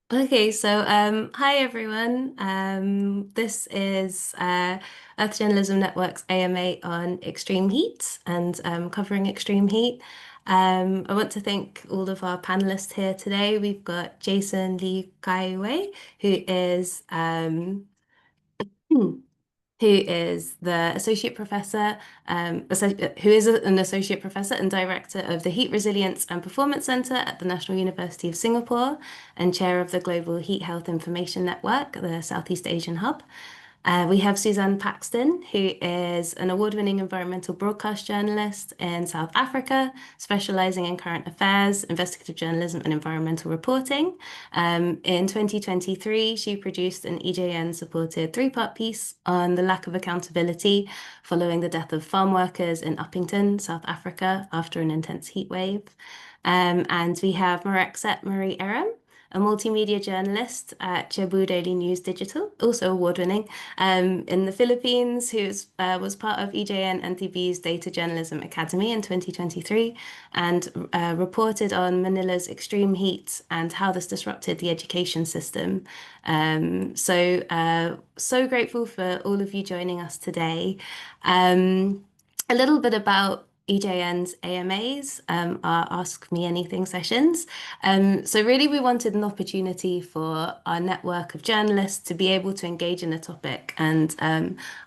Okay, so hi everyone. This is Earth Journalism Network's AMA on extreme heat and covering extreme heat. I want to thank all of our panelists here today. We've got Jason Lee Kaiwei, who is who is the associate professor, who is an associate professor and director of the Heat Resilience and Performance Center at the National University of Singapore, and chair of the Global Heat Health Information Network, the Southeast Asian Hub. We have Suzanne Paxton, who is an award-winning environmental broadcast journalist in South Africa, specializing in current affairs, investigative journalism, and environmental reporting. In 2023, she produced an EJN-supported three-part piece on the lack of accountability following the death of farm workers in Uppington, South Africa, after an intense heat wave. And we have Marexet Marie Aram, a multimedia journalist at Cebu Daily News Digital, also award-winning, in the Philippines, who was part of EJN NTV's Data Journalism Academy in 2023 and reported on Manila's extreme heat and how this disrupted the education system. So grateful for all of you joining us today. A little bit about EJN's AMAs, our Ask Me Anything sessions. So really we wanted an opportunity for our network of journalists to be able to engage in a topic and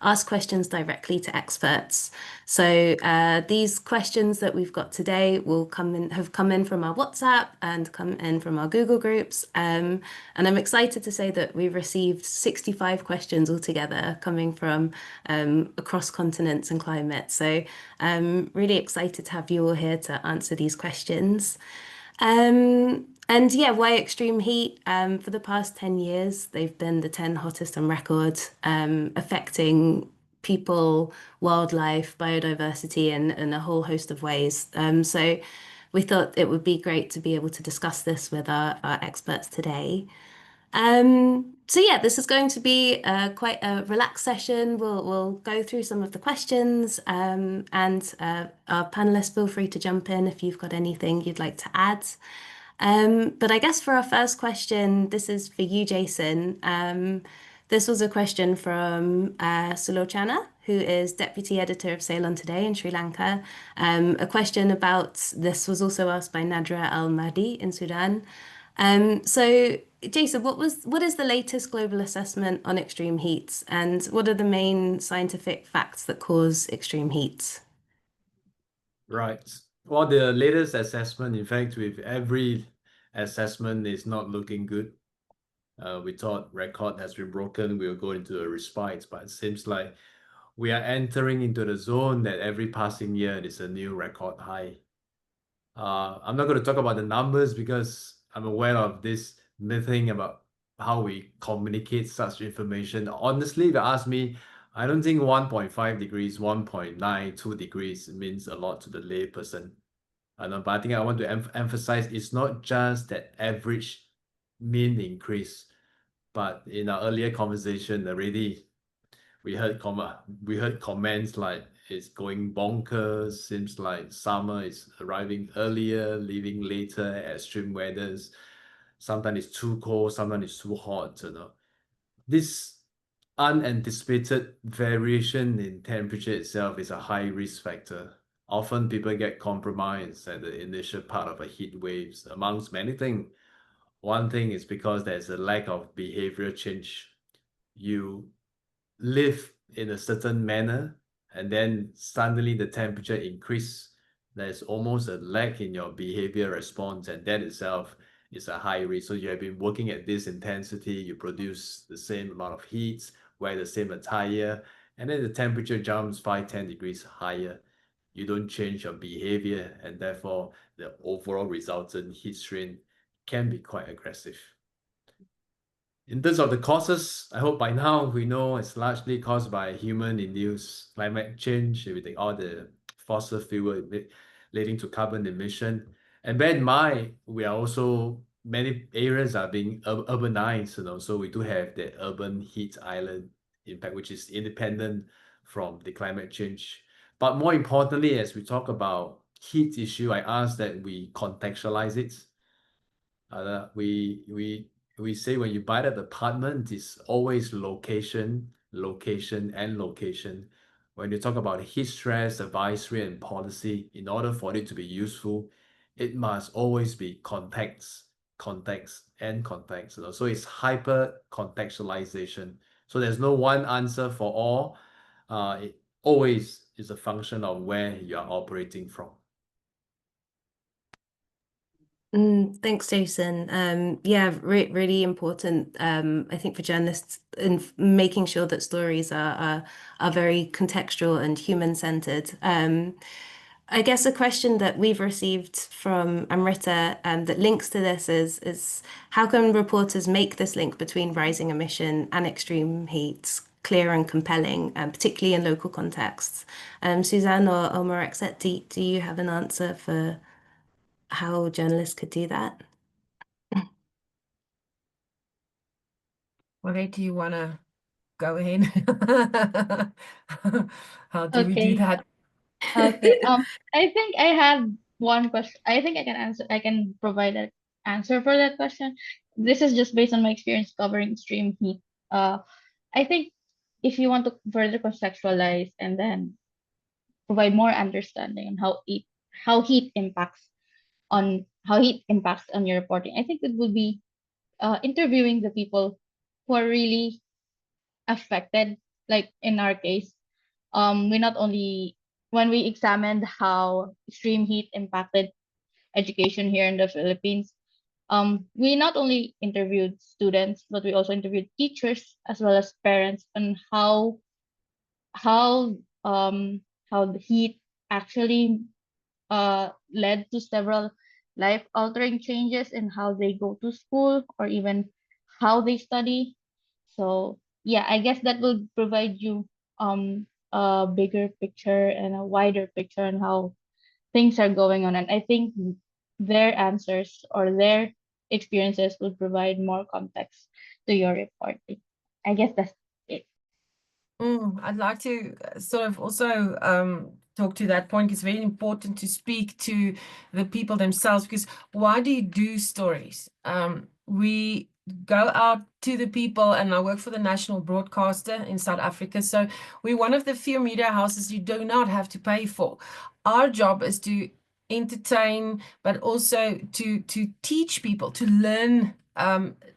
ask questions directly to experts. So these questions that we've got today have come in from our WhatsApp and come in from our Google groups. And I'm excited to say that we've received 65 questions altogether coming from across continents and climates. So I'm really excited to have you all here to answer these questions. And yeah, why extreme heat? For the past 10 years, they've been the 10 hottest on record, affecting people, wildlife, biodiversity, in a whole host of ways. So we thought it would be great to be able to discuss this with our experts today. So yeah, this is going to be quite a relaxed session. We'll go through some of the questions, and our panelists feel free to jump in if you've got anything you'd like to add. But I guess for our first question, this is for you, Jason. This was a question from Sulochana, who is deputy editor of Ceylon Today in Sri Lanka. A question about this was also asked by Nadra Al Mahdi in Sudan. So, Jason, what is the latest global assessment on extreme heat, and what are the main scientific facts that cause extreme heat? Right. Well, the latest assessment, in fact, with every assessment is not looking good. We thought record has been broken, we'll go into a respite, but it seems like we are entering into the zone that every passing year is a new record high. I'm not going to talk about the numbers because I'm aware of this mything about how we communicate such information. Honestly, if you ask me, I don't think 1.5 degrees, 1.92 degrees means a lot to the layperson. But I think I want to emphasize it's not just that average mean increase, but in our earlier conversation already, we heard comments like it's going bonkers, seems like summer is arriving earlier, leaving later, extreme weathers. Sometimes it's too cold, sometimes it's too hot, This unanticipated variation in temperature itself is a high risk factor. Often people get compromised at the initial part of a heat waves, amongst many things. One thing is because there's a lack of behavioral change. You live in a certain manner and then suddenly the temperature increase. There's almost a lag in your behavior response, and that itself is a high risk. So you have been working at this intensity, you produce the same amount of heat, wear the same attire, and then the temperature jumps 5-10 degrees higher. You don't change your behavior, and therefore the overall resultant heat strain can be quite aggressive. In terms of the causes, I hope by now we know it's largely caused by human-induced climate change. If we take all the fossil fuel leading to carbon emission, and bear in mind, we are also many areas are being urbanized, so we do have the urban heat island impact, which is independent from the climate change. But more importantly, as we talk about heat issue, I ask that we contextualize it. we say when you buy that apartment, it's always location, location, and location. When you talk about heat stress, advisory, and policy, in order for it to be useful, it must always be context, context, and context. So it's hyper contextualization. So there's no one answer for all. It always is a function of where you are operating from. Thanks, Jason. Yeah, really important. I think for journalists in making sure that stories are very contextual and human-centered. I guess a question that we've received from Amrita that links to this is how can reporters make this link between rising emission and extreme heat clear and compelling, particularly in local contexts? Suzanne or Marexet, do you have an answer for how journalists could do that? Where do you want to go ahead? How do we do Okay. that? Okay. I think I have one question. I think I can answer. I can provide an answer for that question. This is just based on my experience covering extreme heat. I think if you want to further contextualize and then provide more understanding on how heat impacts on your reporting, I think it would be interviewing the people who are really affected. Like in our case, we not only when we examined how extreme heat impacted education here in the Philippines, we not only interviewed students, but we also interviewed teachers as well as parents on how um how the heat actually led to several life altering changes in how they go to school or even how they study. So yeah, I guess that will provide you a bigger picture and a wider picture on how things are going on. And I think their answers or their experiences will provide more context to your reporting. I guess that's it. I'd like to sort of also talk to that point. It's very important to speak to the people themselves, because why do you do stories? We go out to the people, and I work for the national broadcaster in South Africa. So we're one of the few media houses you do not have to pay for. Our job is to entertain, but also to teach people, to learn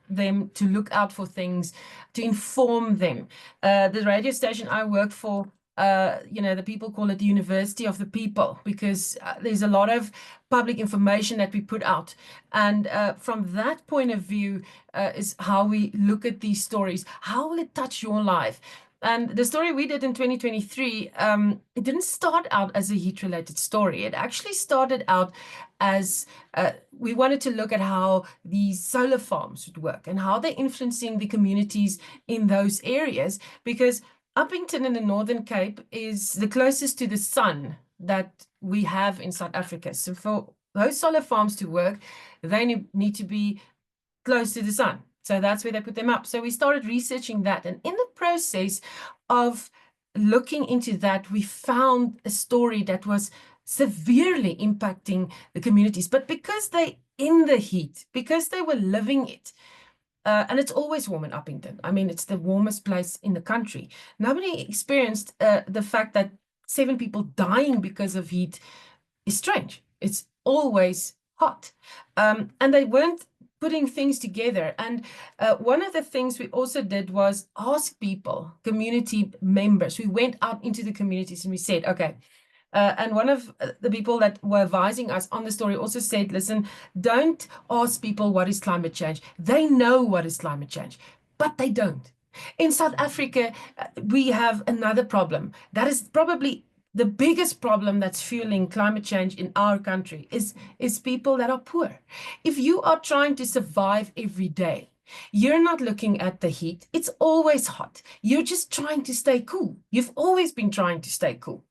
them, to look out for things, to inform them. The radio station I work for, the people call it the University of the People, because there's a lot of public information that we put out. And from that point of view is how we look at these stories. How will it touch your life? And the story we did in 2023, it didn't start out as a heat-related story. It actually started out as we wanted to look at how these solar farms would work and how they're influencing the communities in those areas, because Upington in the Northern Cape is the closest to the sun that we have in South Africa. So for those solar farms to work, they need to be close to the sun. So that's where they put them up. So we started researching that. And in the process of looking into that, we found a story that was severely impacting the communities. But because they in the heat, because they were living it, and it's always warm in Upington. I mean, it's the warmest place in the country. Nobody experienced the fact that 7 people dying because of heat is strange. It's always hot. And they weren't putting things together. And one of the things we also did was ask people, community members. We went out into the communities and we said, okay, and one of the people that were advising us on the story also said, listen, don't ask people what is climate change. They know what is climate change, but they don't. In South Africa, we have another problem. That is probably the biggest problem that's fueling climate change in our country is people that are poor. If you are trying to survive every day, you're not looking at the heat. It's always hot. You're just trying to stay cool. You've always been trying to stay cool.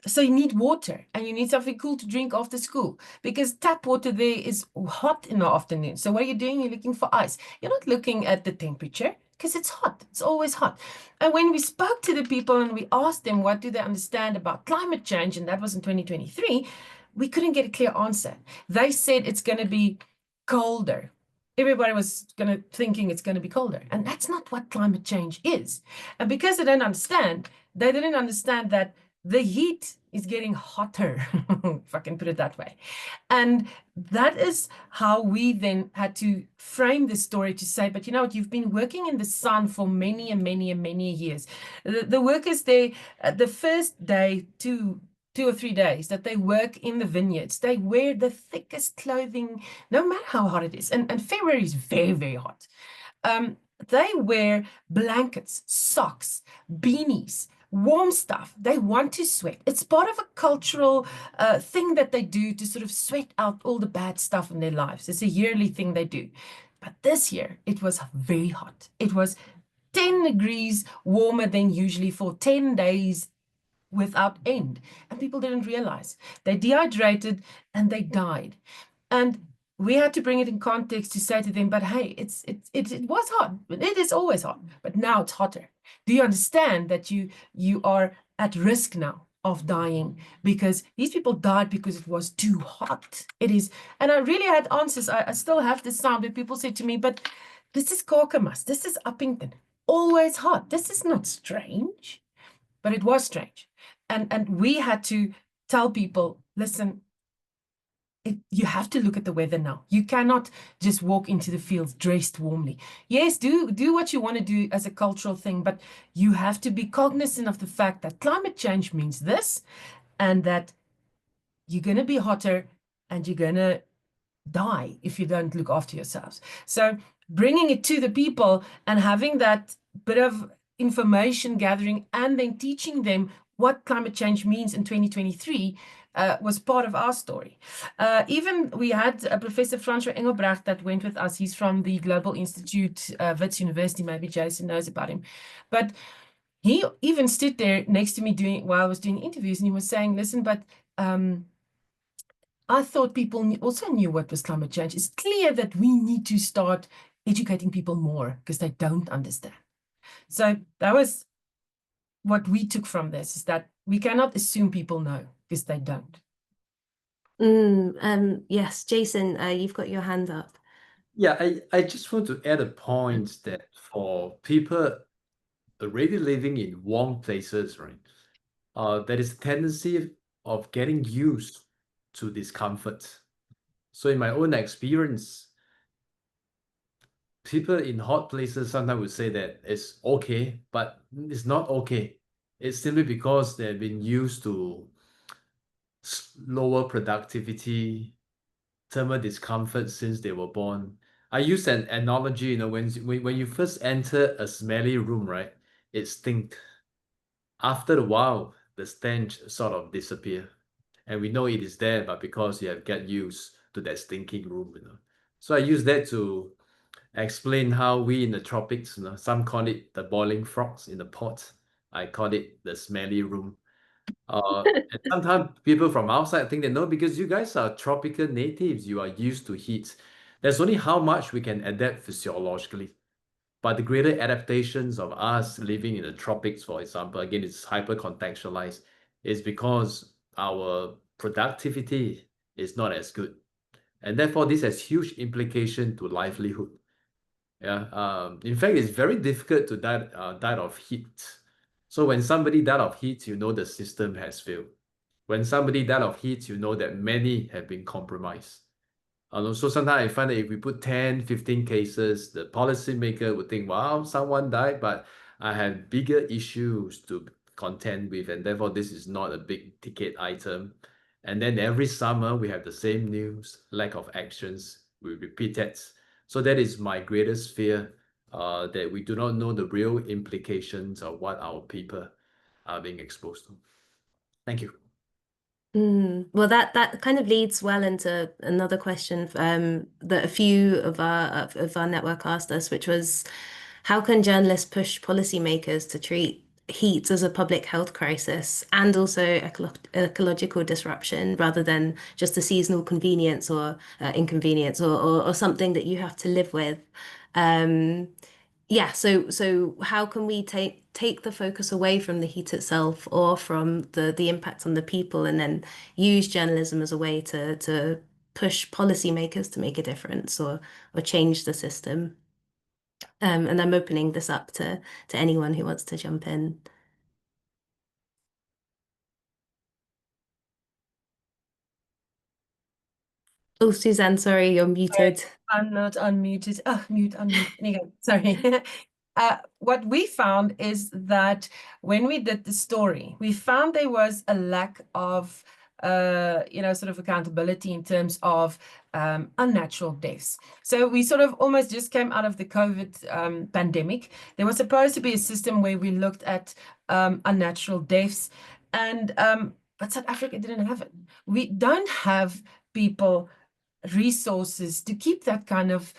So you need water, and you need something cool to drink after school, because tap water there is hot in the afternoon. So what are you doing? You're looking for ice. You're not looking at the temperature, because it's hot. It's always hot. And when we spoke to the people and we asked them what do they understand about climate change, and that was in 2023, we couldn't get a clear answer. They said it's going to be colder. everybody was thinking it's going to be colder. And that's not what climate change is. And because they didn't understand that the heat is getting hotter, if I can put it that way. And that is how we then had to frame the story to say, but you know what, you've been working in the sun for many and many and many years. The workers there, the first day, 2 or 3 days that they work in the vineyards, they wear the thickest clothing, no matter how hot it is. And February is very, very hot. They wear blankets, socks, beanies, warm stuff. They want to sweat. It's part of a cultural thing that they do to sort of sweat out all the bad stuff in their lives. It's a yearly thing they do. But this year, it was very hot. It was 10 degrees warmer than usually for 10 days without end. And people didn't realize. They dehydrated and they died. And we had to bring it in context to say to them, but hey, it was hot. It is always hot, but now it's hotter. Do you understand that you are at risk now of dying because these people died because it was too hot? It is, and I really had answers. I still have this sound where people say to me, but this is Kakamas, this is Uppington, always hot. This is not strange, but it was strange. And we had to tell people, listen, you have to look at the weather now. You cannot just walk into the fields dressed warmly. Yes, do what you want to do as a cultural thing, but you have to be cognizant of the fact that climate change means this, and that you're going to be hotter and you're going to die if you don't look after yourselves. So bringing it to the people and having that bit of information gathering and then teaching them what climate change means in 2023 was part of our story. Even we had a Professor Francois Engelbrecht that went with us. He's from the Global Institute, Wits University. Maybe Jason knows about him. But he even stood there next to me while I was doing interviews, and he was saying, listen, but I thought people also knew what was climate change. It's clear that we need to start educating people more because they don't understand. So that was what we took from this, is that we cannot assume people know because they don't. Yes, Jason, you've got your hand up. Yeah, I just want to add a point that for people already living in warm places, right, there is a tendency of getting used to discomfort. So in my own experience, people in hot places sometimes would say that it's okay, but it's not okay. It's simply because they've been used to lower productivity, thermal discomfort since they were born. I use an analogy, when you first enter a smelly room, right, it stinks. After a while, the stench sort of disappear. And we know it is there, but because you have get used to that stinking room, So I use that to explain how we in the tropics, some call it the boiling frogs in the pot. I call it the smelly room. And sometimes people from outside think that no, because you guys are tropical natives, you are used to heat. There's only how much we can adapt physiologically. But the greater adaptations of us living in the tropics, for example, again, it's hyper contextualized, is because our productivity is not as good. And therefore, this has huge implication to livelihood. Yeah. In fact, it's very difficult to die of heat. So when somebody died of heat, you know the system has failed. When somebody died of heat, you know that many have been compromised. And also sometimes I find that if we put 10, 15 cases, the policymaker would think, wow, someone died, but I have bigger issues to contend with, and therefore this is not a big ticket item. And then every summer we have the same news, lack of actions, we repeat it. So that is my greatest fear, that we do not know the real implications of what our people are being exposed to. Thank you. Well, that kind of leads well into another question that a few of our network asked us, which was, how can journalists push policymakers to treat heat as a public health crisis and also ecological disruption rather than just a seasonal convenience or inconvenience or something that you have to live with? Yeah, so how can we take the focus away from the heat itself or from the impact on the people, and then use journalism as a way to push policymakers to make a difference or change the system. And I'm opening this up to anyone who wants to jump in. Oh, Suzanne, sorry, you're muted. I'm not unmuted. Oh, mute, unmute. Anyway, sorry. What we found is that when we did the story, we found there was a lack of, sort of accountability in terms of unnatural deaths. So we sort of almost just came out of the COVID pandemic. There was supposed to be a system where we looked at unnatural deaths, and but South Africa didn't have it. We don't have people resources to keep that kind of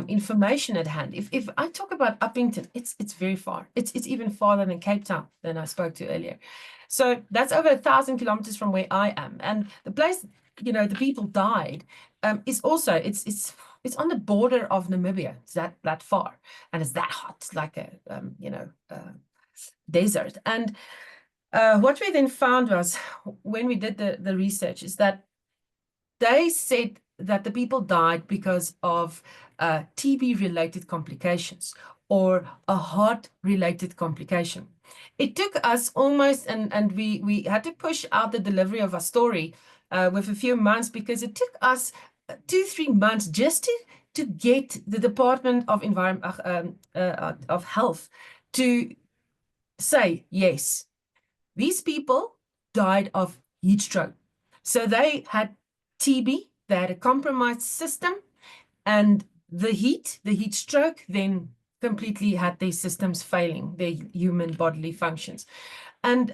information at hand. If I talk about Uppington, it's very far. It's even farther than Cape Town than I spoke to earlier. So that's over 1,000 kilometers from where I am, and the place, the people died is also it's on the border of Namibia. It's that far, and it's that hot, like a desert. And what we then found was, when we did the research, is that they said that the people died because of TB-related complications or a heart-related complication. It took us almost, and we had to push out the delivery of our story with a few months, because it took us 2-3 months just to get the Department of of Health to say, yes, these people died of heat stroke. So they had TB, they had a compromised system, and the heat stroke then completely had their systems failing, their human bodily functions. And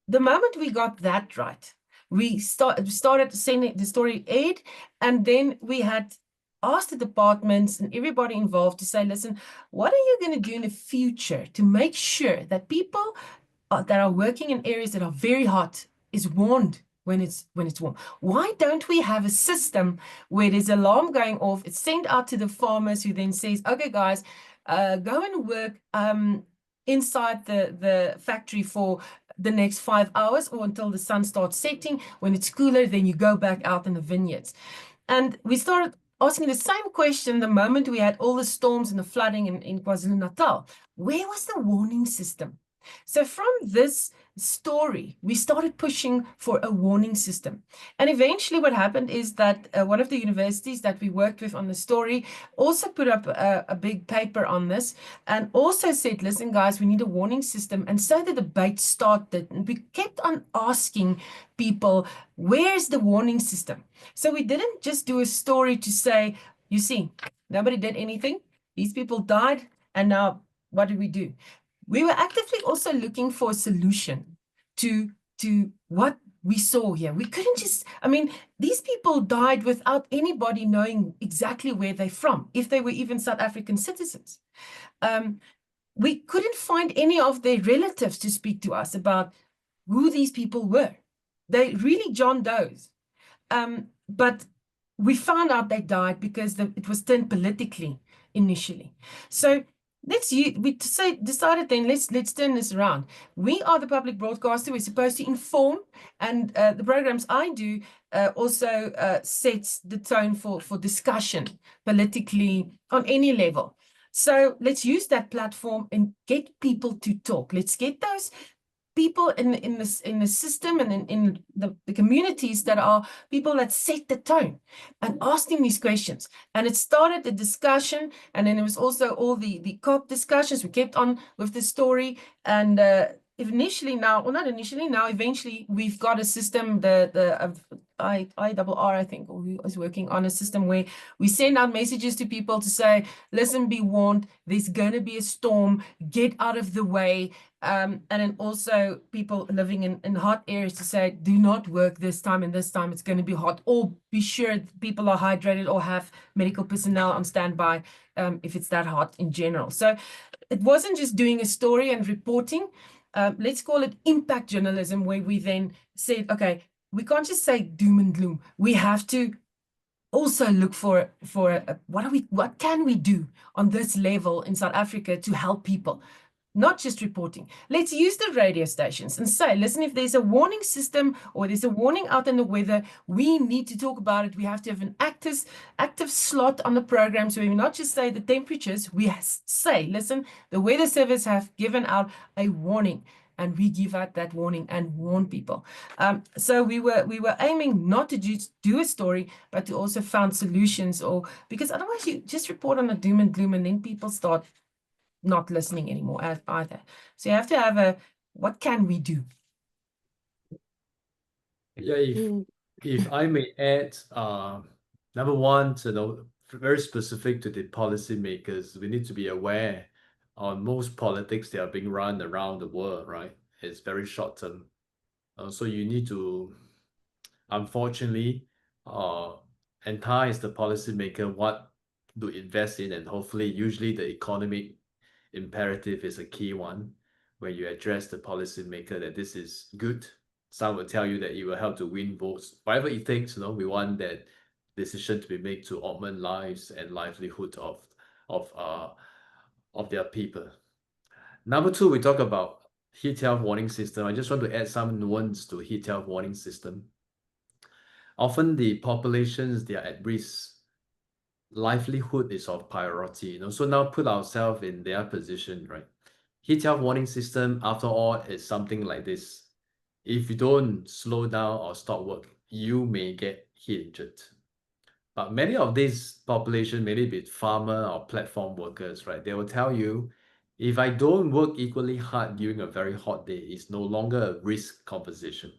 the moment we got that right, we started sending the story aired, and then we had asked the departments and everybody involved to say, listen, what are you going to do in the future to make sure that people that are working in areas that are very hot is warned when it's warm? Why don't we have a system where there's an alarm going off, it's sent out to the farmers, who then says, okay guys, go and work inside the factory for the next 5 hours, or until the sun starts setting. When it's cooler, then you go back out in the vineyards. And we started asking the same question the moment we had all the storms and the flooding in KwaZulu-Natal. Where was the warning system? So from this story, we started pushing for a warning system. And eventually what happened is that one of the universities that we worked with on the story also put up a big paper on this, and also said, listen guys, we need a warning system. And so the debate started, and we kept on asking people, where's the warning system? So we didn't just do a story to say, you see, nobody did anything, these people died, and now what do we do? We were actively also looking for a solution to what we saw here. We couldn't just, these people died without anybody knowing exactly where they're from, if they were even South African citizens. We couldn't find any of their relatives to speak to us about who these people were. They really John Does. But we found out they died because it was turned politically initially. So decided then, let's turn this around. We are the public broadcaster. We're supposed to inform, and the programs I do also sets the tone for discussion politically on any level. So let's use that platform and get people to talk. Let's get those people in the system and in the communities that are people that set the tone, and asking these questions. And it started the discussion, and then it was also all the COP discussions. We kept on with the story, and eventually we've got a system, the IRR, I think, or who is working on a system where we send out messages to people to say, listen, be warned, there's going to be a storm, get out of the way. And then also people living in hot areas to say, do not work this time, and this time it's going to be hot, or be sure people are hydrated or have medical personnel on standby if it's that hot in general. So it wasn't just doing a story and reporting. Let's call it impact journalism, where we then said, okay, we can't just say doom and gloom. We have to also look for what can we do on this level in South Africa to help people. not just reporting. Let's use the radio stations and say, listen, if there's a warning system or there's a warning out in the weather, we need to talk about it. We have to have an active slot on the program. So we not just say the temperatures, we say, listen, the weather service have given out a warning, and we give out that warning and warn people. So we were aiming not to just do a story, but to also find solutions, or because otherwise you just report on the doom and gloom, and then people start not listening anymore either. So you have to have what can we do? Yeah, if I may add, number one, very specific to the policymakers, we need to be aware on most politics that are being run around the world, right? It's very short term. So you need to, unfortunately, entice the policymaker what to invest in, and hopefully, usually the economic imperative is a key one, where you address the policymaker that this is good. Some will tell you that it will help to win votes. Whatever it takes, we want that decision to be made to augment lives and livelihood of their people. Number two, we talk about heat health warning system. I just want to add some nuance to heat health warning system. Often the populations, they are at risk. Livelihood is of priority, so now put ourselves in their position, right? Heat health warning system, after all, is something like this. If you don't slow down or stop work, you may get heat injured. But many of these population, maybe be farmer or platform workers, right? They will tell you, if I don't work equally hard during a very hot day, it's no longer a risk conversation.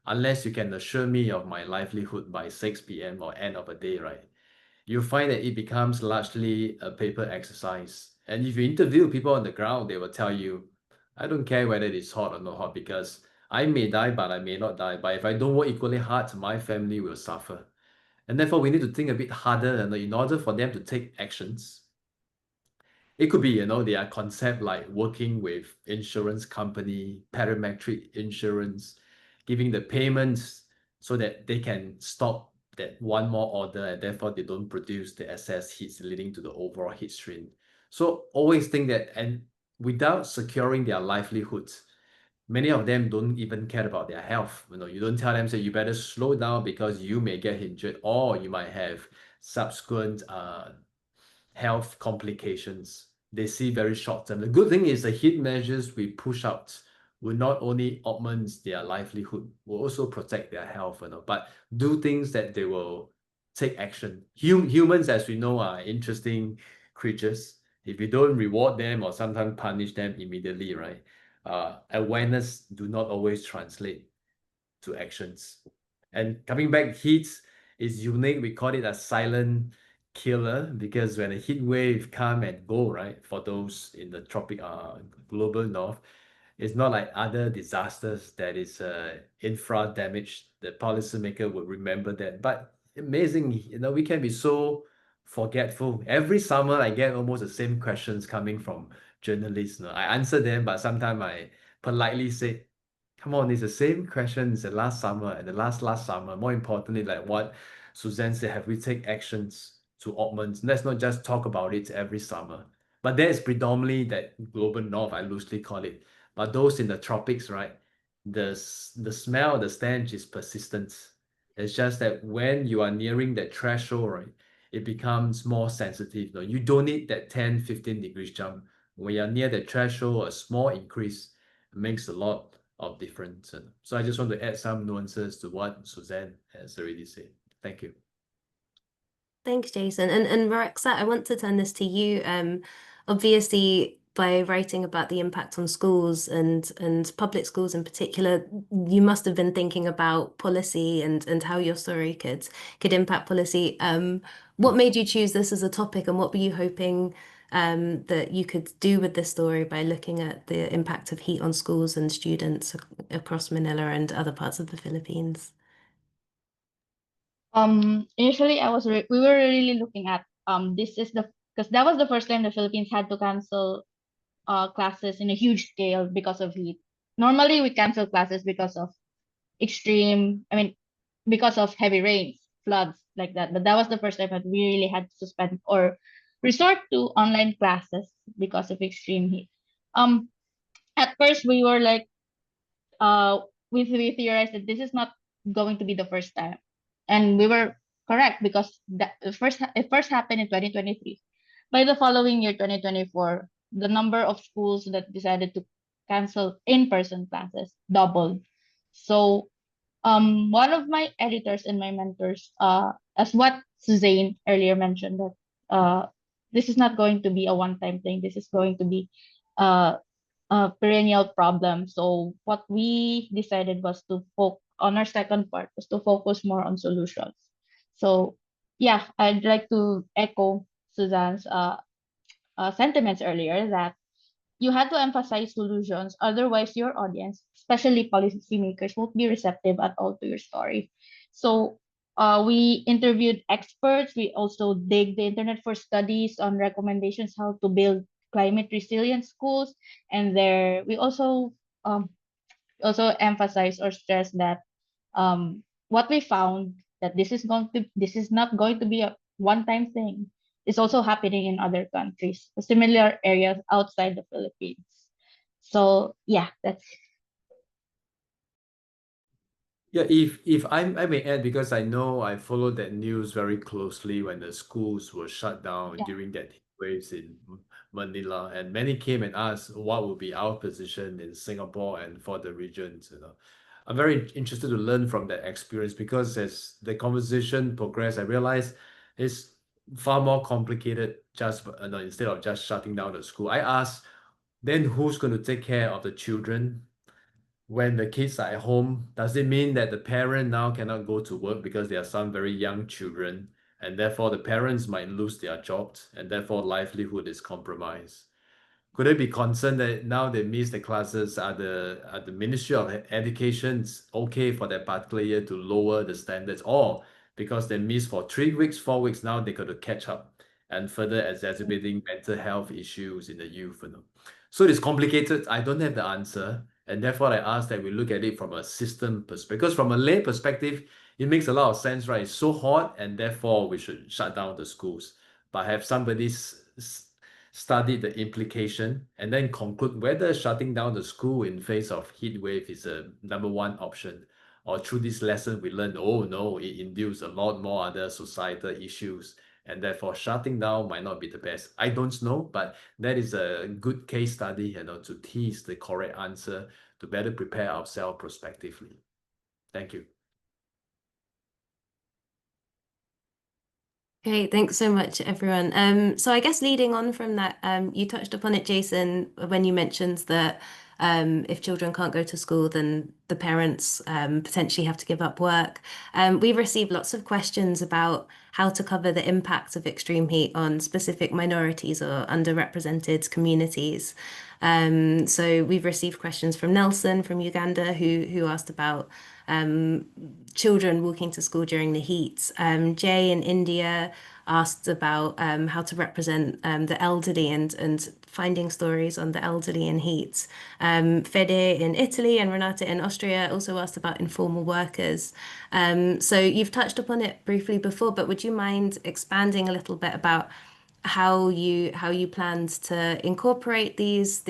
Unless you can assure me of my livelihood by 6 p.m. or end of a day, right? You find that it becomes largely a paper exercise. And if you interview people on the ground, they will tell you, I don't care whether it's hot or not hot, because I may die, but I may not die. But if I don't work equally hard, my family will suffer. And therefore, we need to think a bit harder, in order for them to take actions. It could be, their concept like working with insurance company, parametric insurance, giving the payments so that they can stop that one more order, and therefore they don't produce the excess heat leading to the overall heat strain. So always think that, and without securing their livelihoods, many of them don't even care about their health. You don't tell them, say, you better slow down because you may get injured, or you might have subsequent health complications. They see very short term. The good thing is the heat measures we push out will not only augment their livelihood, will also protect their health, but do things that they will take action. Humans, as we know, are interesting creatures. If you don't reward them or sometimes punish them immediately, right? Awareness do not always translate to actions. And coming back, heat is unique. We call it a silent killer, because when a heat wave come and go, right, for those in the tropic global north, it's not like other disasters that is infra damage. The policymaker would remember that. But amazing, we can be so forgetful. Every summer I get almost the same questions coming from journalists. I answer them, but sometimes I politely say, come on, it's the same questions the last summer and the last summer. More importantly, like what Suzanne said, have we take actions to augment? Let's not just talk about it every summer. But that is predominantly that global north, I loosely call it. But those in the tropics, right, the smell, the stench is persistent. It's just that when you are nearing that threshold, right, it becomes more sensitive. You don't need that 10, 15 degrees jump. When you're near the threshold, a small increase makes a lot of difference. So I just want to add some nuances to what Suzanne has already said. Thank you. Thanks, Jason. And Roxette, I want to turn this to you. Obviously, by writing about the impact on schools and public schools in particular, you must have been thinking about policy and how your story could impact policy. What made you choose this as a topic, and what were you hoping that you could do with this story by looking at the impact of heat on schools and students across Manila and other parts of the Philippines? Initially we were really looking at because that was the first time the Philippines had to cancel classes in a huge scale because of heat. Normally we cancel classes because of because of heavy rains, floods, like that. But that was the first time that we really had to suspend or resort to online classes because of extreme heat. At first we were like, we theorized that this is not going to be the first time, and we were correct because it first happened in 2023. By the following year, 2024, the number of schools that decided to cancel in-person classes doubled. So one of my editors and my mentors, as what Suzanne earlier mentioned, that this is not going to be a one-time thing. This is going to be uh, a perennial problem. So what we decided was to focus on our second part was to focus more on solutions. So yeah, I'd like to echo Suzanne's sentiments earlier that you had to emphasize solutions, otherwise your audience, especially policymakers, won't be receptive at all to your story. So we interviewed experts. We also dig the internet for studies on recommendations how to build climate resilient schools. And there we um, also emphasize or stress that what we found that this is not going to be a one-time thing. It's also happening in other countries, similar areas outside the Philippines. So yeah, that's Yeah, if I may add, because I know I followed that news very closely when the schools were shut down yeah. during that heat waves in Manila, and many came and asked what would be our position in Singapore and for the regions, you know. I'm very interested to learn from that experience because as the conversation progressed, I realized it's far more complicated just no, instead of just shutting down the school. I asked, then who's going to take care of the children when the kids are at home? Does it mean that the parent now cannot go to work because there are some very young children, and therefore the parents might lose their jobs, and therefore livelihood is compromised? Could they be concerned that now they miss the classes? Are the Ministry of Education's okay for that particular year to lower the standards, or because they missed for 3 weeks, 4 weeks, now they got to catch up and further exacerbating mental health issues in the youth, you know? So it's complicated. I don't have the answer, and therefore I ask that we look at it from a system perspective. Because from a lay perspective, it makes a lot of sense, right? It's so hot, and therefore we should shut down the schools. But have somebody study the implication and then conclude whether shutting down the school in face of heat wave is a number one option, or through this lesson we learned, oh no, it induced a lot more other societal issues, and therefore shutting down might not be the best. I don't know, but that is a good case study, you know, to tease the correct answer to better prepare ourselves prospectively. Thank you. Okay, thanks so much, everyone. So I guess leading on from that, you touched upon it, Jason, when you mentioned that if children can't go to school, then the parents potentially have to give up work. We've received lots of questions about how to cover the impact of extreme heat on specific minorities or underrepresented communities. So we've received questions from Nelson from Uganda who asked about children walking to school during the heat. Jay in India asked about how to represent the elderly and finding stories on the elderly in heat. Fede in Italy and Renata in Austria also asked about informal workers. So you've touched upon it briefly before, but would you mind expanding a little bit about how you planned to incorporate these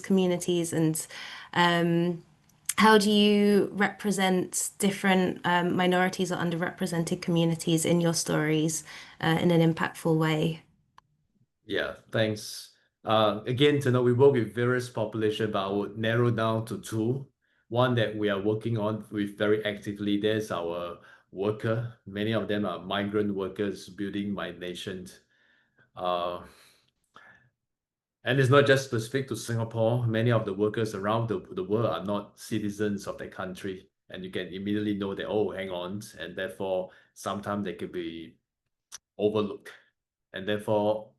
communities, and how do you represent different minorities or underrepresented communities in your stories in an impactful way? Yeah, thanks. Again, to know, we work with various population, but I would narrow down to two. One that we are working on with very actively, there's our worker. Many of them are migrant workers building my nation. And it's not just specific to Singapore. Many of the workers around the world are not citizens of the country. And you can immediately know that, oh, hang on. And therefore, sometimes they could be overlooked. And therefore,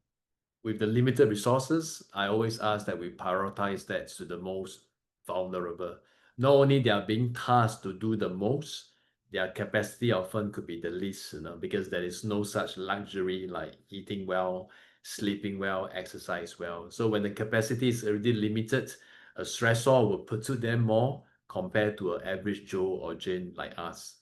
with the limited resources, I always ask that we prioritize that to the most vulnerable. Not only they are being tasked to do the most, their capacity often could be the least, you know, because there is no such luxury like eating well, sleeping well, exercise well. So when the capacity is already limited, a stressor will pursue them more compared to an average Joe or Jane like us.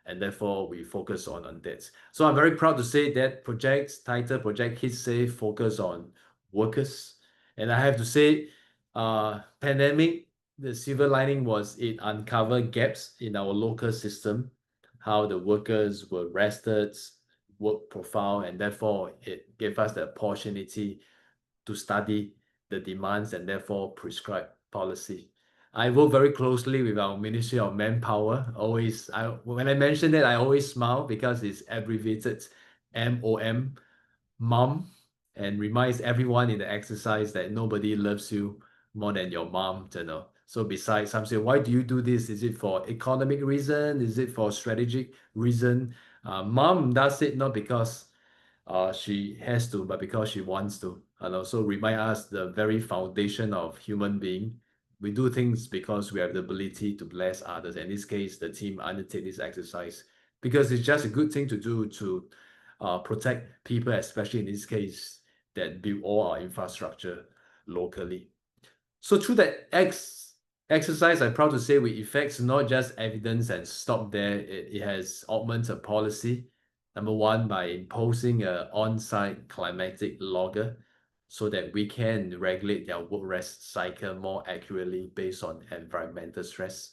And therefore we focus on that. So I'm very proud to say that project Heat Safe focus on workers. And I have to say, Pandemic, the silver lining was it uncovered gaps in our local system, how the workers were rested, work profile, and therefore it gave us the opportunity to study the demands and therefore prescribe policy. I work very closely with our Ministry of Manpower. When I mention that, I always smile because it's abbreviated MOM, mom, and reminds everyone in the exercise that nobody loves you more than your mom, you know. So besides, some say, why do you do this? Is it for economic reason? Is it for strategic reason? Mom does it not because she has to, but because she wants to. And also remind us the very foundation of human being. We do things because we have the ability to bless others. In this case, the team undertake this exercise because it's just a good thing to do to protect people, especially in this case, that build all our infrastructure locally. So through that exercise, I'm proud to say we effects not just evidence and stop there. It has augmented policy. Number one, by imposing an on-site climatic logger so that we can regulate their work rest cycle more accurately based on environmental stress.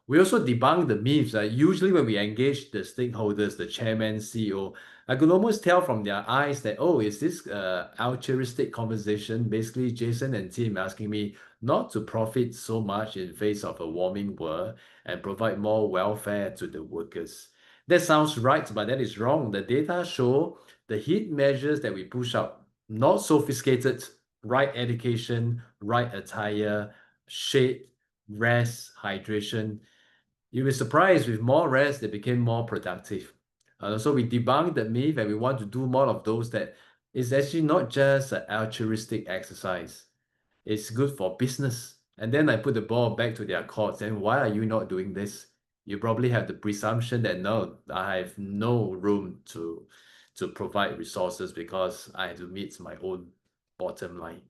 We also debunk the myths. Usually when we engage the stakeholders, the chairman, CEO, I could almost tell from their eyes that, oh, is this altruistic conversation? Basically, Jason and team asking me not to profit so much in face of a warming world and provide more welfare to the workers. That sounds right, but that is wrong. The data show the heat measures that we push out, not sophisticated, right education, right attire, shade, rest, hydration. You'll be surprised with more rest, they became more productive. So we debunk the myth and we want to do more of those that is actually not just an altruistic exercise. It's good for business. And then I put the ball back to their courts and why are you not doing this? You probably have the presumption that no, I have no room to provide resources because I have to meet my own bottom line.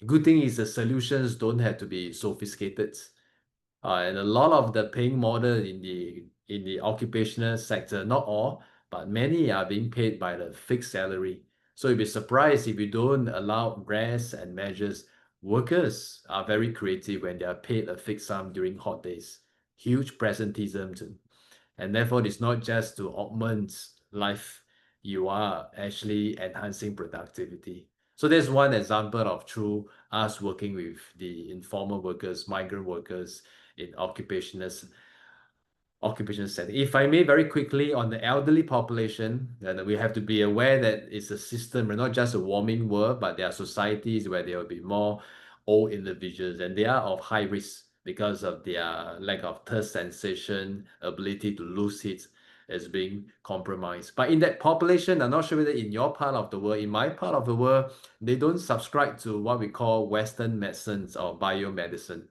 The good thing is the solutions don't have to be sophisticated. And a lot of the paying model in the occupational sector, not all, but many are being paid by the fixed salary. So you'll be surprised if you don't allow rest and measures. Workers are very creative when they are paid a fixed sum during hot days. Huge presentism too. And therefore, it's not just to augment life, you are actually enhancing productivity. So there's one example of through us working with the informal workers, migrant workers in occupational setting. If I may very quickly on the elderly population, then we have to be aware that it's a system, not just a warming world, but there are societies where there will be more old individuals and they are of high risk because of their lack of thirst sensation, ability to lose heat is being compromised. But in that population, I'm not sure whether in your part of the world, in my part of the world, they don't subscribe to what we call Western medicines or biomedicine.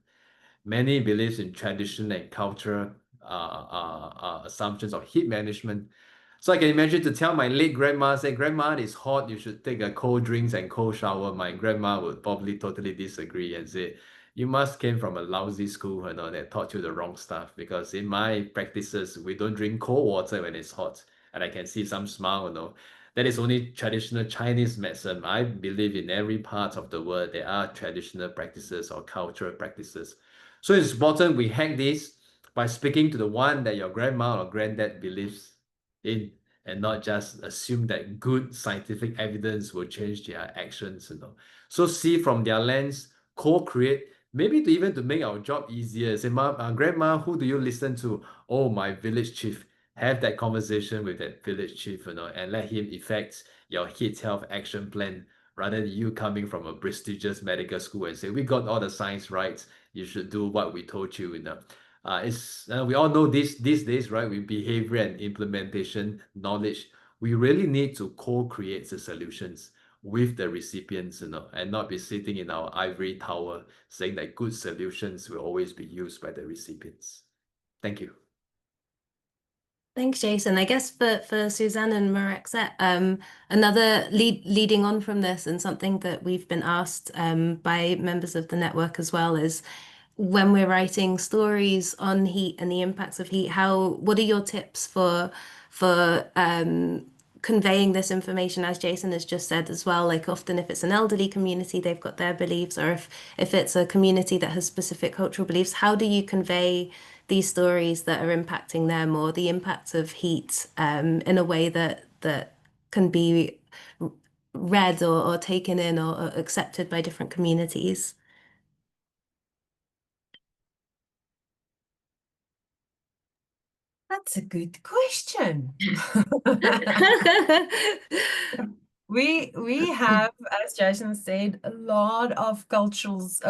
Many believes in tradition and cultural assumptions of heat management. So I can imagine to tell my late grandma, say, grandma, it's hot, you should take a cold drinks and cold shower. My grandma would probably totally disagree and say, you must came from a lousy school, you know, that taught you the wrong stuff. Because in my practices, we don't drink cold water when it's hot. And I can see some smile, you know. That is only traditional Chinese medicine. I believe in every part of the world, there are traditional practices or cultural practices. So it's important we hack this by speaking to the one that your grandma or granddad believes in and not just assume that good scientific evidence will change their actions, you know. So see from their lens, co-create, maybe to even to make our job easier. Say, Mom, grandma, who do you listen to? Oh, my village chief. Have that conversation with that village chief, you know, and let him effect your heat health action plan rather than you coming from a prestigious medical school and say, we got all the science right. You should do what we told you, you know. We all know these days, right? With behavior and implementation knowledge, we really need to co-create the solutions with the recipients, you know, and not be sitting in our ivory tower saying that good solutions will always be used by the recipients. Thank you. Thanks, Jason. I guess for Suzanne and Marexet, another leading on from this and something that we've been asked by members of the network as well is when we're writing stories on heat and the impacts of heat, what are your tips for conveying this information, as Jason has just said as well. Like often if it's an elderly community, they've got their beliefs, or if it's a community that has specific cultural beliefs, how do you convey these stories that are impacting them, or the impact of heat in a way that can be read or taken in or accepted by different communities? That's a good question. We have, as Jason said, a lot of cultures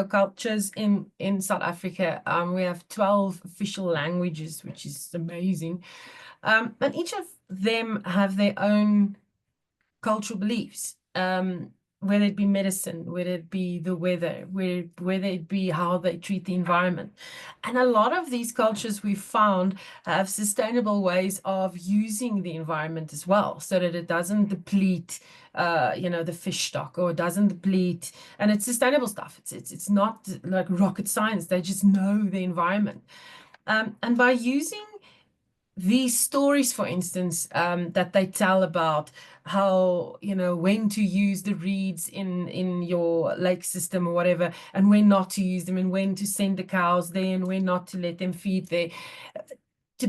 in South Africa. We have 12 official languages, which is amazing. And each of them have their own cultural beliefs. Whether it be medicine, whether it be the weather, whether it be how they treat the environment. And a lot of these cultures we found have sustainable ways of using the environment as well, so that it doesn't deplete the fish stock, or it doesn't deplete, and it's sustainable stuff. It's not like rocket science. They just know the environment. And by using these stories, for instance, that they tell about how, when to use the reeds in your lake system or whatever, and when not to use them, and when to send the cows there, and when not to let them feed there.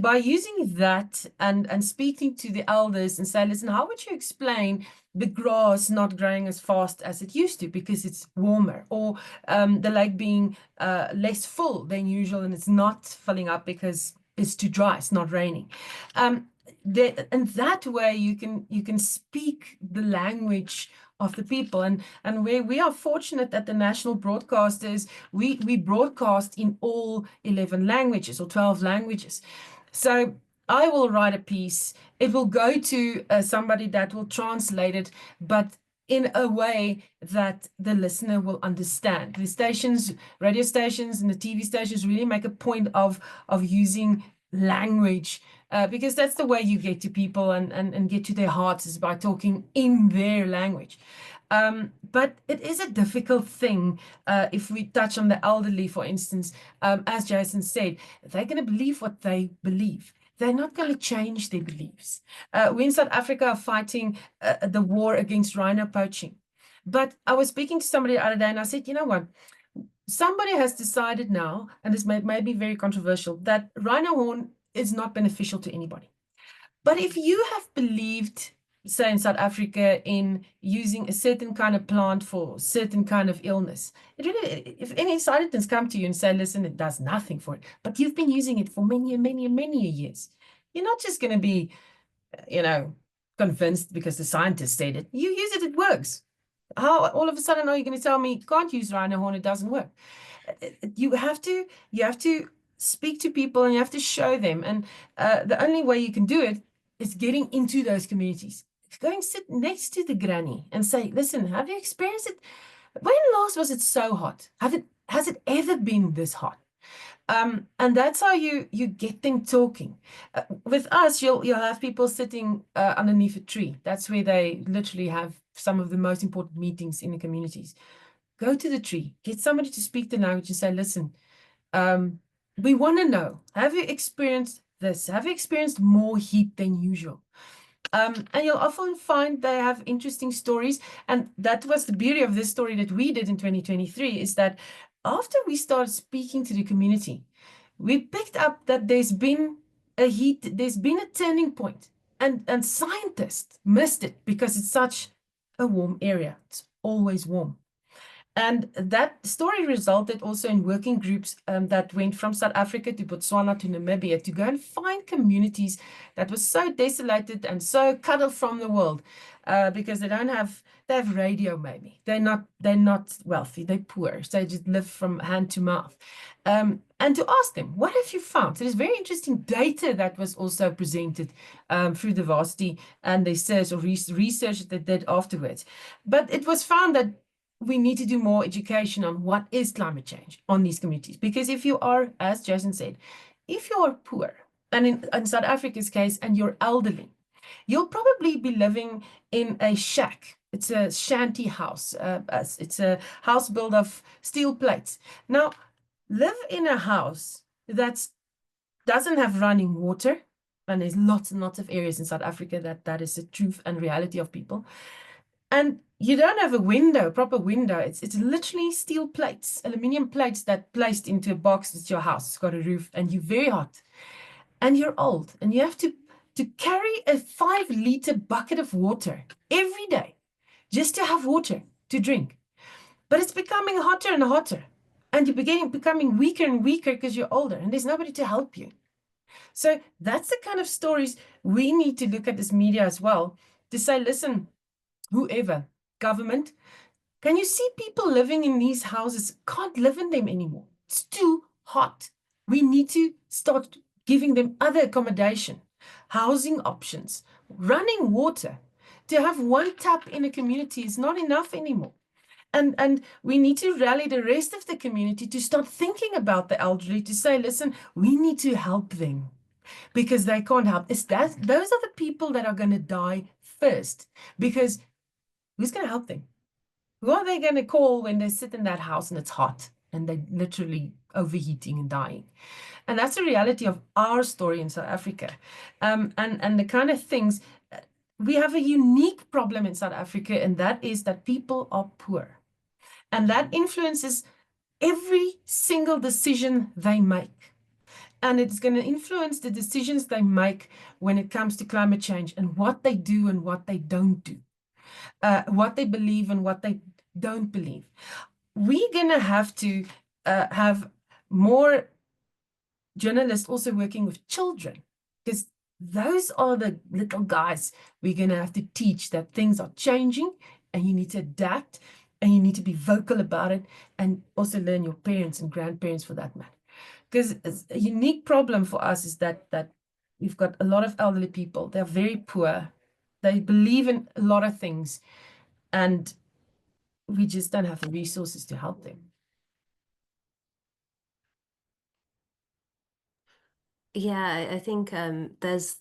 By using that and speaking to the elders and say, listen, how would you explain the grass not growing as fast as it used to because it's warmer, or the lake being less full than usual and it's not filling up because it's too dry, it's not raining. And that way you can speak the language of the people, and where we are fortunate at the national broadcasters, we broadcast in all 11 languages or 12 languages. So I will write a piece, it will go to somebody that will translate it, but in a way that the listener will understand. The stations, radio stations and the TV stations really make a point of using language, because that's the way you get to people and get to their hearts, is by talking in their language. But it is a difficult thing if we touch on the elderly, for instance. As Jason said, they're going to believe what they believe. They're not going to change their beliefs. We in South Africa are fighting the war against rhino poaching. But I was speaking to somebody the other day, and I said, you know what? Somebody has decided now, and this may be very controversial, that rhino horn is not beneficial to anybody. But if you have believed, say in South Africa, in using a certain kind of plant for certain kind of illness, if any scientists come to you and say, listen, it does nothing for it, but you've been using it for many years, you're not just going to be, convinced because the scientist said it. You use it, it works. How all of a sudden are you going to tell me can't use rhino horn, it doesn't work? You have to speak to people, and you have to show them, and the only way you can do it is getting into those communities. Going sit next to the granny and say, listen, have you experienced it? When last was it so hot? Has it ever been this hot? And that's how you get them talking. With us, you'll have people sitting underneath a tree. That's where they literally have some of the most important meetings in the communities. Go to the tree, get somebody to speak the language and say, listen, we want to know, have you experienced this? Have you experienced more heat than usual? And you'll often find they have interesting stories. And that was the beauty of this story that we did in 2023, is that after we started speaking to the community, we picked up that there's been a turning point, and scientists missed it because it's such a warm area. It's always warm. And that story resulted also in working groups that went from South Africa to Botswana to Namibia to go and find communities that were so desolated and so cut off from the world because they have radio maybe. They're not wealthy, they're poor. So they just live from hand to mouth. And to ask them, what have you found? So there's very interesting data that was also presented through the varsity and they research that they did afterwards. But it was found that we need to do more education on what is climate change on these communities. Because if you are, as Jason said, if you are poor, and in South Africa's case, and you're elderly, you'll probably be living in a shack. It's a shanty house. It's a house built of steel plates. Now, live in a house that doesn't have running water, And there's lots and lots of areas in South Africa that is the truth and reality of people. And you don't have a window, proper window. It's literally steel plates, aluminium plates that placed into a box. It's your house. It's got a roof, and you're very hot, and you're old, and you have to carry a 5-liter bucket of water every day just to have water to drink. But it's becoming hotter and hotter, and you're becoming weaker and weaker because you're older, and there's nobody to help you. So that's the kind of stories we need to look at this media as well, to say, listen, whoever, government, can you see people living in these houses can't live in them anymore? It's too hot. We need to start giving them other accommodation, housing options, running water. To have one tap in a community is not enough anymore. And we need to rally the rest of the community to start thinking about the elderly, to say, listen, we need to help them because they can't help. Those are the people that are going to die first, because who's going to help them? Who are they going to call when they sit in that house and it's hot and they're literally overheating and dying? And that's the reality of our story in South Africa. And the kind of things, we have a unique problem in South Africa, and that is that people are poor. And that influences every single decision they make. And it's going to influence the decisions they make when it comes to climate change, and what they do and what they don't do, what they believe and what they don't believe. We're going to have to have more journalists also working with children, because those are the little guys we're going to have to teach that things are changing and you need to adapt and you need to be vocal about it, and also learn your parents and grandparents for that matter. Because a unique problem for us is that we've got a lot of elderly people. They're very poor. They believe in a lot of things, and we just don't have the resources to help them. Yeah, I think there's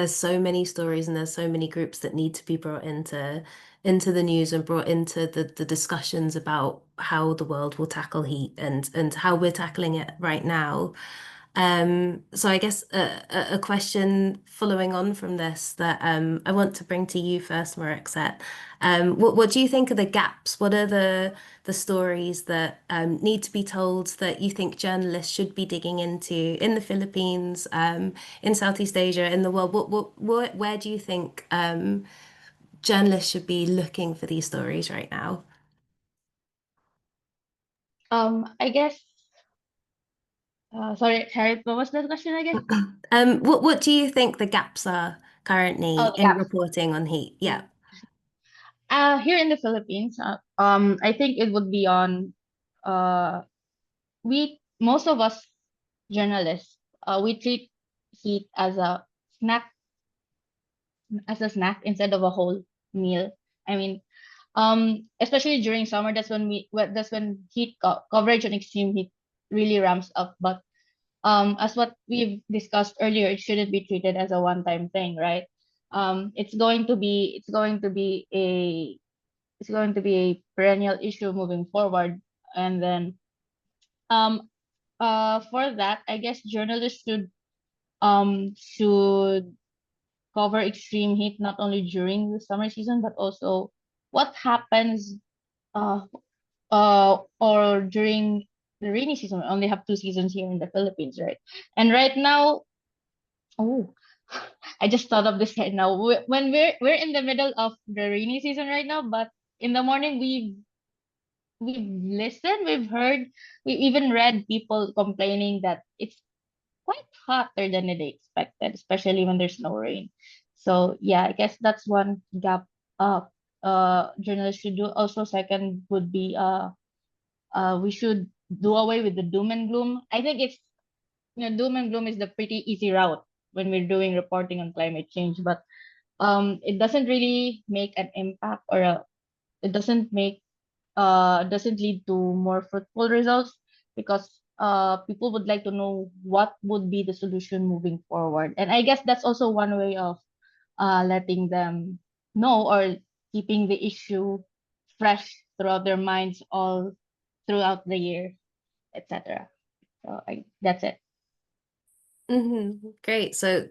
so many stories and there's so many groups that need to be brought into the news and brought into the discussions about how the world will tackle heat and how we're tackling it right now. So I guess a question following on from this that I want to bring to you first, Marixet. What do you think are the gaps? What are the stories that need to be told that you think journalists should be digging into in the Philippines, in Southeast Asia, in the world? Where do you think journalists should be looking for these stories right now? I guess. Sorry, Harry, what was the question again? What do you think the gaps are currently Oh, the in gaps. reporting on heat? Yeah. Here in the Philippines, I think it would be on, uh, most of us journalists, we treat heat snack, as a snack instead of a whole meal. I mean, especially during summer, that's when coverage on extreme heat really ramps up. But as what we've discussed earlier, it shouldn't be treated as a one-time thing, right? It's going to be a perennial issue moving forward. And then um for that, I guess journalists should cover extreme heat not only during the summer season, but also what happens uh or during the rainy season. We only have 2 seasons here in the Philippines, right? And right now, oh, I just thought of this right now. When we're in the middle of the rainy season right now, but in the morning we've listened, we've heard, we even read people complaining that it's quite hotter than they expected, especially when there's no rain. So yeah, I guess that's one gap journalists should do. Also, second would be we should do away with the doom and gloom. I think it's, doom and gloom is the pretty easy route when we're doing reporting on climate change, but it doesn't really make an impact, or it doesn't lead to more fruitful results, because people would like to know what would be the solution moving forward. And I guess that's also one way of letting them know, or keeping the issue fresh throughout their minds all throughout the year, etc. So that's it. Great. So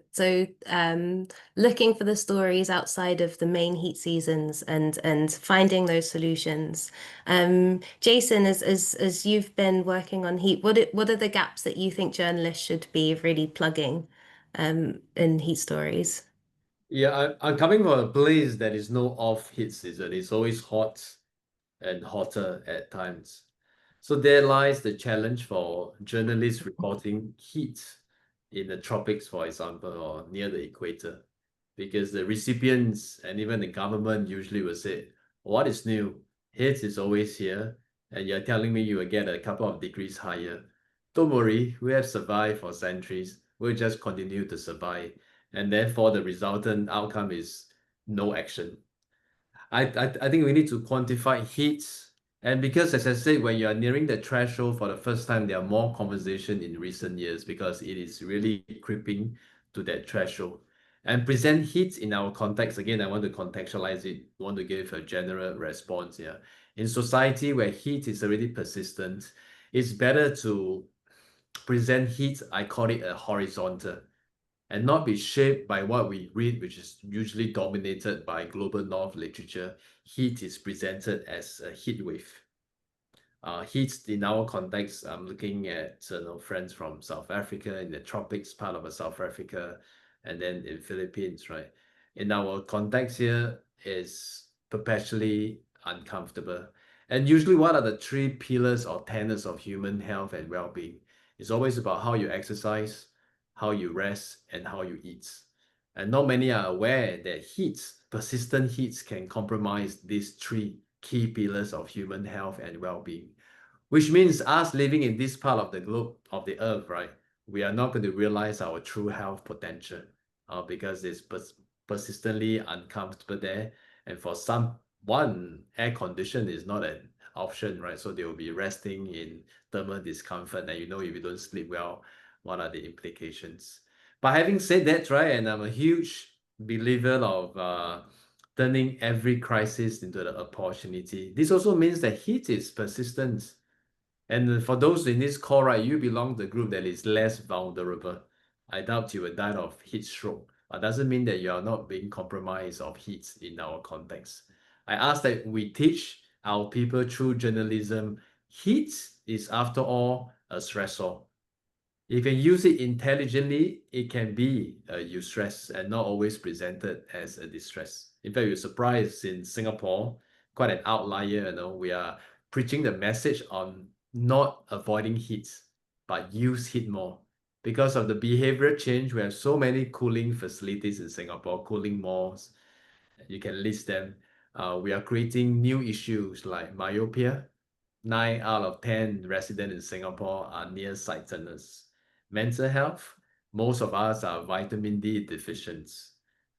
looking for the stories outside of the main heat seasons and finding those solutions. Jason, as you've been working on heat, what are the gaps that you think journalists should be really plugging in heat stories? Yeah, I'm coming from a place that is no off heat season. It's always hot and hotter at times. So there lies the challenge for journalists reporting heat in the tropics, for example, or near the equator, because the recipients and even the government usually will say, "What is new? Heat is always here, and you're telling me you will get a couple of degrees higher. Don't worry, we have survived for centuries. We'll just continue to survive." And therefore, the resultant outcome is no action. I think we need to quantify heats. And because, as I said, when you are nearing the threshold for the first time, there are more conversation in recent years because it is really creeping to that threshold. And present heat in our context. Again, I want to contextualize it. I want to give a general response here. In society where heat is already persistent, it's better to present heat, I call it a horizontal, and not be shaped by what we read, which is usually dominated by global north literature. Heat is presented as a heat wave. Heat in our context, I'm looking at friends from South Africa, in the tropics part of South Africa, and then in Philippines, right? In our context here is perpetually uncomfortable. And usually what are the three pillars or tenets of human health and well-being? It's always about how you exercise, how you rest, and how you eat. And not many are aware that persistent heats can compromise these three key pillars of human health and well-being, which means us living in this part of the globe, of the earth, right? We are not going to realize our true health potential because it's persistently uncomfortable there. And for someone, air condition is not an option, right? So they will be resting in thermal discomfort. And if you don't sleep well, what are the implications? But having said that, right, and I'm a huge believer of turning every crisis into an opportunity. This also means that heat is persistent. And for those in this call, right, you belong to the group that is less vulnerable. I doubt you will die of heat stroke. But doesn't mean that you are not being compromised of heat in our context. I ask that we teach our people through journalism. Heat is, after all, a stressor. If you can use it intelligently, it can be a eustress and not always presented as a distress. In fact, you're surprised in Singapore, quite an outlier, we are preaching the message on not avoiding heat, but use heat more. Because of the behavior change, we have so many cooling facilities in Singapore, cooling malls, you can list them. We are creating new issues like myopia. 9 out of 10 residents in Singapore are nearsightedness. Mental health, most of us are vitamin D deficient.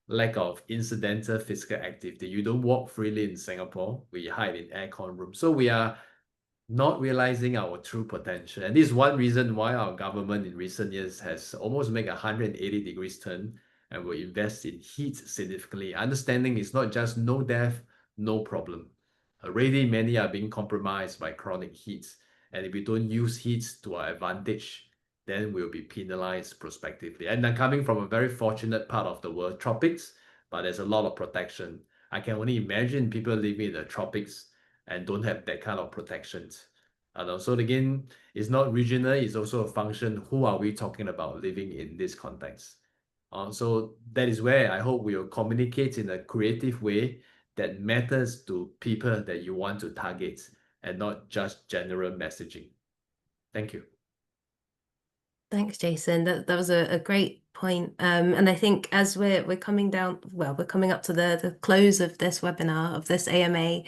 Lack of incidental physical activity. You don't walk freely in Singapore. We hide in aircon rooms. So we are not realizing our true potential. And this is one reason why our government in recent years has almost made a 180 degrees turn and will invest in heat significantly. Understanding it's not just no death, no problem. Already many are being compromised by chronic heat. And if we don't use heat to our advantage, then we'll be penalized prospectively. And I'm coming from a very fortunate part of the world, tropics, but there's a lot of protection. I can only imagine people living in the tropics and don't have that kind of protections. So again, it's not regional, it's also a function. Who are we talking about living in this context? So that is where I hope we will communicate in a creative way that matters to people that you want to target and not just general messaging. Thank you. Thanks, Jason. That was a great point. And I think as we're coming down, well, we're coming up to the close of this webinar, of this AMA.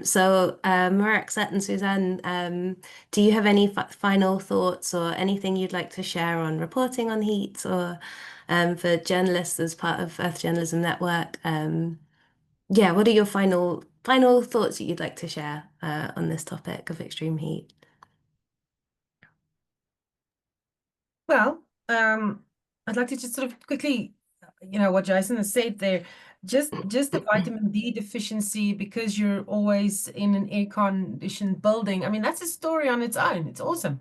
So Marexet and Suzanne, do you have any final thoughts or anything you'd like to share on reporting on heat or for journalists as part of Earth Journalism Network? Yeah, what are your final thoughts that you'd like to share on this topic of extreme heat? Well, I'd like to just sort of quickly, what Jason has said there, just the vitamin D deficiency because you're always in an air-conditioned building. I mean, that's a story on its own. It's awesome.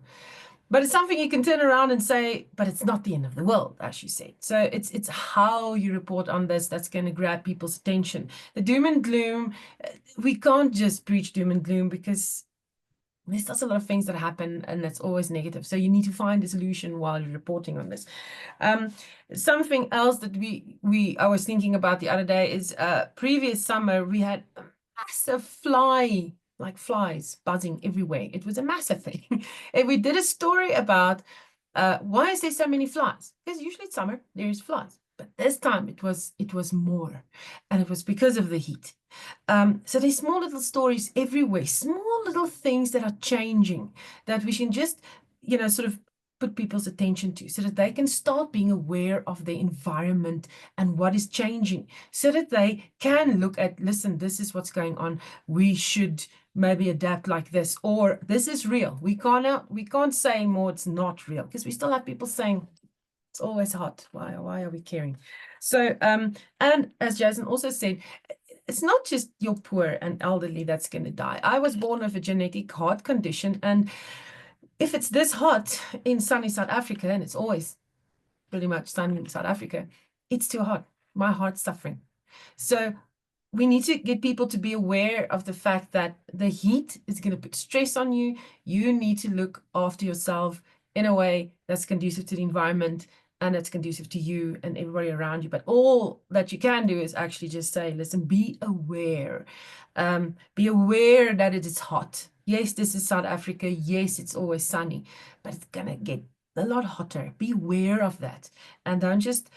But it's something you can turn around and say, but it's not the end of the world, as you said. So it's how you report on this that's going to grab people's attention. The doom and gloom, we can't just preach doom and gloom because there's just a lot of things that happen and that's always negative. So you need to find a solution while you're reporting on this. Something else that I was thinking about the other day is previous summer we had a massive flies buzzing everywhere. It was a massive thing. And we did a story about why is there so many flies? Because usually it's summer, there's flies. But this time it was more. And it was because of the heat. So there's small little stories everywhere, small little things that are changing that we can just, sort of put people's attention to so that they can start being aware of the environment and what is changing so that they can look at, listen, this is what's going on. We should maybe adapt like this, or this is real. We can't say anymore it's not real because we still have people saying it's always hot. Why are we caring? So, and as Jason also said, it's not just your poor and elderly that's going to die. I was born with a genetic heart condition, and if it's this hot in sunny South Africa, and it's always pretty much sunny in South Africa, it's too hot. My heart's suffering. So we need to get people to be aware of the fact that the heat is going to put stress on you. You need to look after yourself in a way that's conducive to the environment and that's conducive to you and everybody around you. But all that you can do is actually just say, listen, be aware. Be aware that it is hot. Yes, this is South Africa. Yes, it's always sunny, but it's going to get a lot hotter. Be aware of that. And don't just,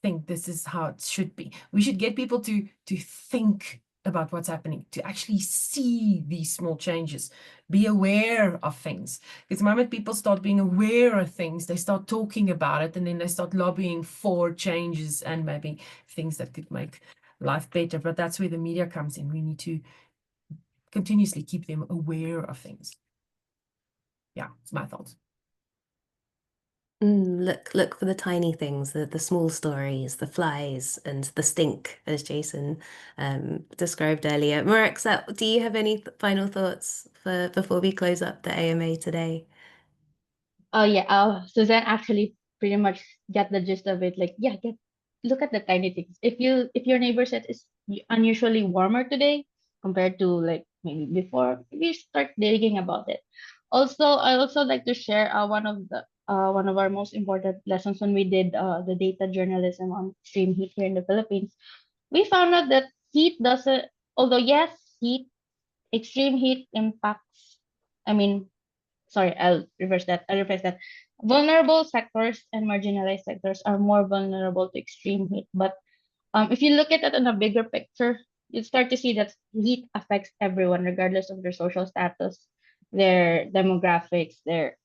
think this is how it should be. We should get people to think about what's happening, to actually see these small changes, be aware of things. Because the moment people start being aware of things, they start talking about it, and then they start lobbying for changes and maybe things that could make life better. But that's where the media comes in. We need to continuously keep them aware of things. Yeah, it's my thoughts. Look for the tiny things, the small stories, the flies and the stink, as Jason described earlier. Marexa, do you have any final thoughts before we close up the AMA today? Yeah, Suzanne actually pretty much got the gist of it. Like, yeah, look at the tiny things. If your neighbor said it's unusually warmer today compared to like maybe before, you start digging about it. Also, I also like to share one of our most important lessons when we did the data journalism on extreme heat here in the Philippines. We found out that heat doesn't, although yes, extreme heat impacts. I mean, sorry, I'll reverse that. Vulnerable sectors and marginalized sectors are more vulnerable to extreme heat. But if you look at it in a bigger picture, you start to see that heat affects everyone, regardless of their social status, their demographics, their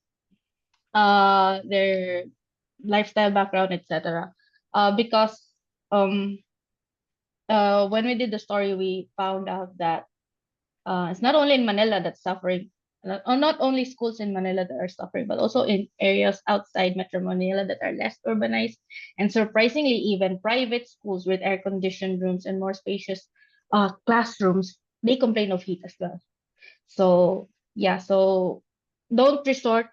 lifestyle background, etc. Because when we did the story, we found out that it's not only in Manila that's suffering, not only schools in Manila that are suffering, but also in areas outside Metro Manila that are less urbanized. And surprisingly, even private schools with air-conditioned rooms and more spacious classrooms, they complain of heat as well. So yeah, so don't resort,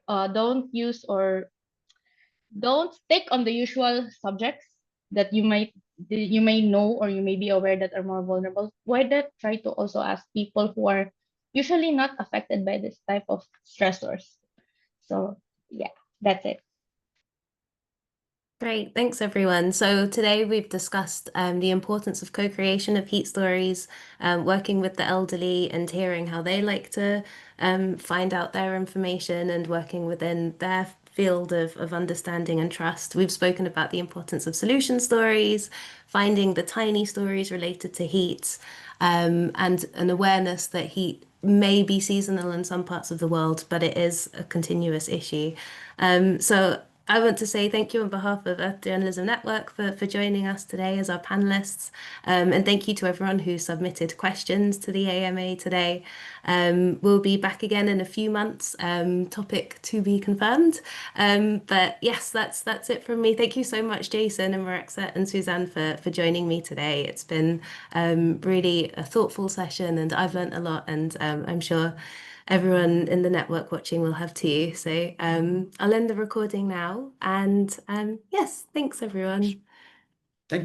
don't use or don't stick on the usual subjects that you may know or you may be aware that are more vulnerable. Why not try to also ask people who are usually not affected by this type of stressors? So yeah, that's it. Great, thanks everyone. So today we've discussed the importance of co-creation of heat stories, working with the elderly and hearing how they like to find out their information and working within their field of understanding and trust. We've spoken about the importance of solution stories, finding the tiny stories related to heat, and an awareness that heat may be seasonal in some parts of the world, but it is a continuous issue. So I want to say thank you on behalf of Earth Journalism Network for joining us today as our panelists. And thank you to everyone who submitted questions to the AMA today. We'll be back again in a few months, topic to be confirmed. But yes, that's it from me. Thank you so much, Jason and Marexa and Suzanne for joining me today. It's been really a thoughtful session and I've learned a lot, and I'm sure everyone in the network watching will have too. So I'll end the recording now. And yes, thanks everyone.